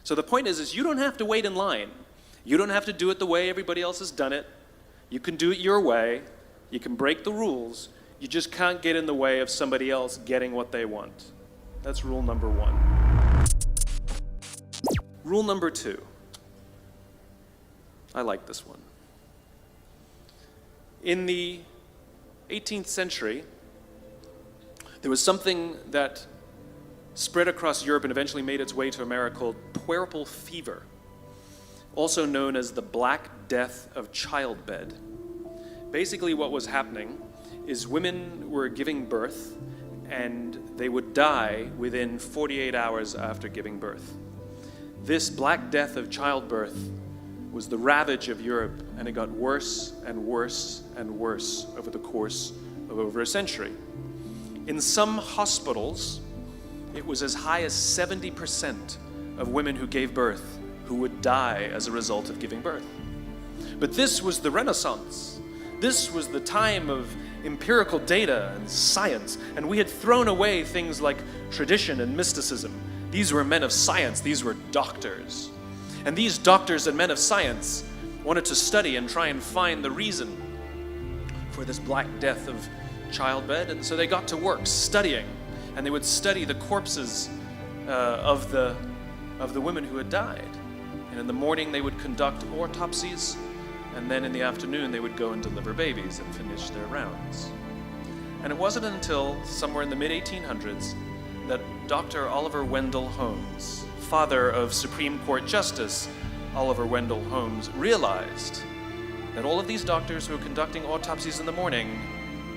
So the point is you don't have to wait in line. You don't have to do it the way everybody else has done it. You can do it your way. You can break the rules. You just can't get in the way of somebody else getting what they want. That's rule number 1. Rule number 2. I like this one. In the 18th century, there was something that spread across Europe and eventually made its way to America called puerperal fever, also known as the Black Death of childbed. Basically what was happening is women were giving birth and they would die within 48 hours after giving birth. This Black Death of childbirth was the ravage of Europe, and it got worse and worse and worse over the course of over a century. In some hospitals, it was as high as 70% of women who gave birth who would die as a result of giving birth. But this was the Renaissance. This was the time of empirical data and science, and we had thrown away things like tradition and mysticism. These were men of science, these were doctors. And these doctors and men of science wanted to study and try and find the reason for this Black Death of childbed, and so they got to work studying, and they would study the corpses of the women who had died. And in the morning they would conduct autopsies, and then in the afternoon they would go and deliver babies and finish their rounds. And it wasn't until somewhere in the mid-1800s that Dr. Oliver Wendell Holmes, father of Supreme Court Justice Oliver Wendell Holmes, realized that all of these doctors who were conducting autopsies in the morning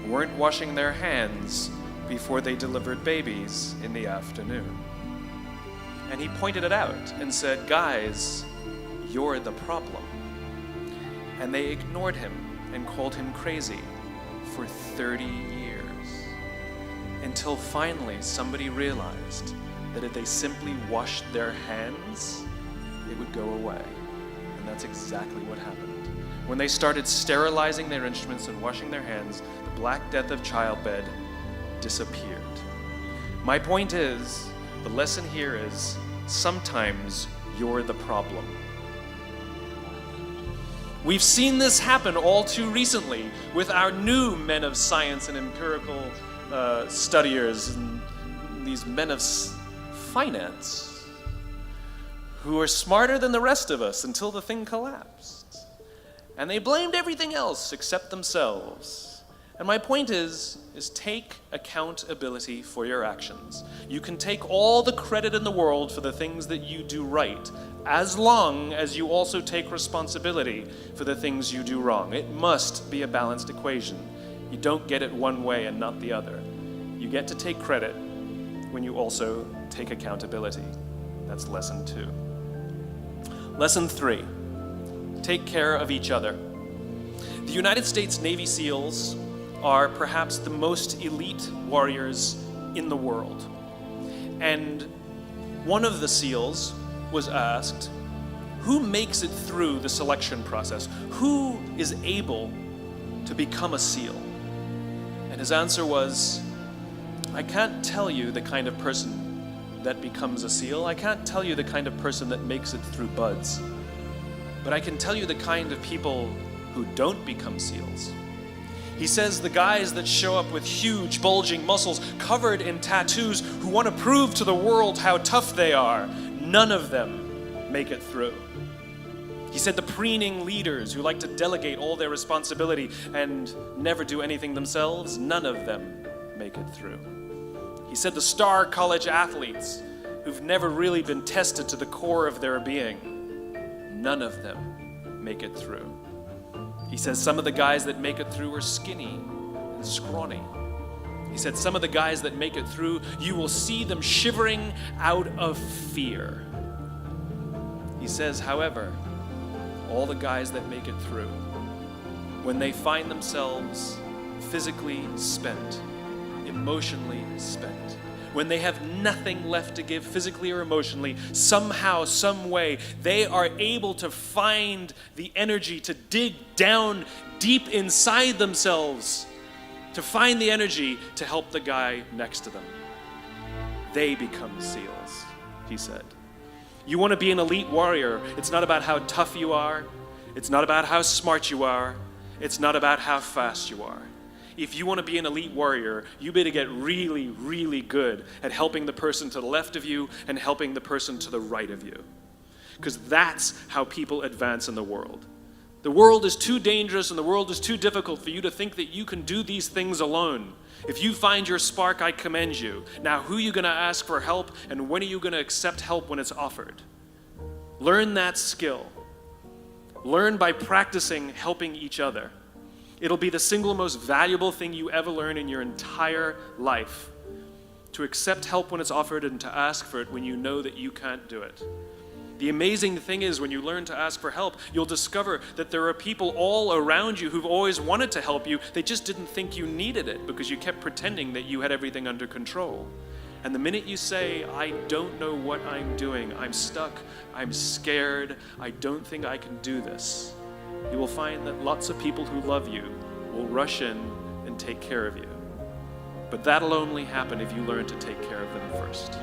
weren't washing their hands before they delivered babies in the afternoon. And he pointed it out and said, "Guys, you're the problem." And they ignored him and called him crazy for 30 years. Until finally somebody realized that if they simply washed their hands, it would go away. And that's exactly what happened. When they started sterilizing their instruments and washing their hands, the Black Death of childbed disappeared. My point is, the lesson here is, sometimes you're the problem. We've seen this happen all too recently with our new men of science and empirical studiers and these men of finance who are smarter than the rest of us until the thing collapsed. And they blamed everything else except themselves. And my point is take accountability for your actions. You can take all the credit in the world for the things that you do right, as long as you also take responsibility for the things you do wrong. It must be a balanced equation. You don't get it one way and not the other. You get to take credit when you also take accountability. That's lesson 2. Lesson 3, take care of each other. The United States Navy SEALs are perhaps the most elite warriors in the world. And one of the SEALs was asked, who makes it through the selection process? Who is able to become a SEAL? And his answer was, I can't tell you the kind of person that becomes a SEAL. I can't tell you the kind of person that makes it through BUDS. But I can tell you the kind of people who don't become SEALs. He says the guys that show up with huge, bulging muscles covered in tattoos who want to prove to the world how tough they are, none of them make it through. He said the preening leaders who like to delegate all their responsibility and never do anything themselves, none of them make it through. He said the star college athletes who've never really been tested to the core of their being, none of them make it through. He says some of the guys that make it through are skinny and scrawny. He said some of the guys that make it through, you will see them shivering out of fear. He says, however, all the guys that make it through, when they find themselves physically spent, emotionally spent, when they have nothing left to give physically or emotionally, somehow, some way, they are able to find the energy to dig down deep inside themselves, to find the energy to help the guy next to them. They become SEALs, he said. You want to be an elite warrior. It's not about how tough you are. It's not about how smart you are. It's not about how fast you are. If you want to be an elite warrior, you better get really, really good at helping the person to the left of you and helping the person to the right of you. Because that's how people advance in the world. The world is too dangerous and the world is too difficult for you to think that you can do these things alone. If you find your spark, I commend you. Now, who are you going to ask for help, and when are you going to accept help when it's offered? Learn that skill. Learn by practicing helping each other. It'll be the single most valuable thing you ever learn in your entire life. To accept help when it's offered and to ask for it when you know that you can't do it. The amazing thing is, when you learn to ask for help, you'll discover that there are people all around you who've always wanted to help you. They just didn't think you needed it because you kept pretending that you had everything under control. And the minute you say, I don't know what I'm doing, I'm stuck, I'm scared, I don't think I can do this, you will find that lots of people who love you will rush in and take care of you. But that'll only happen if you learn to take care of them first.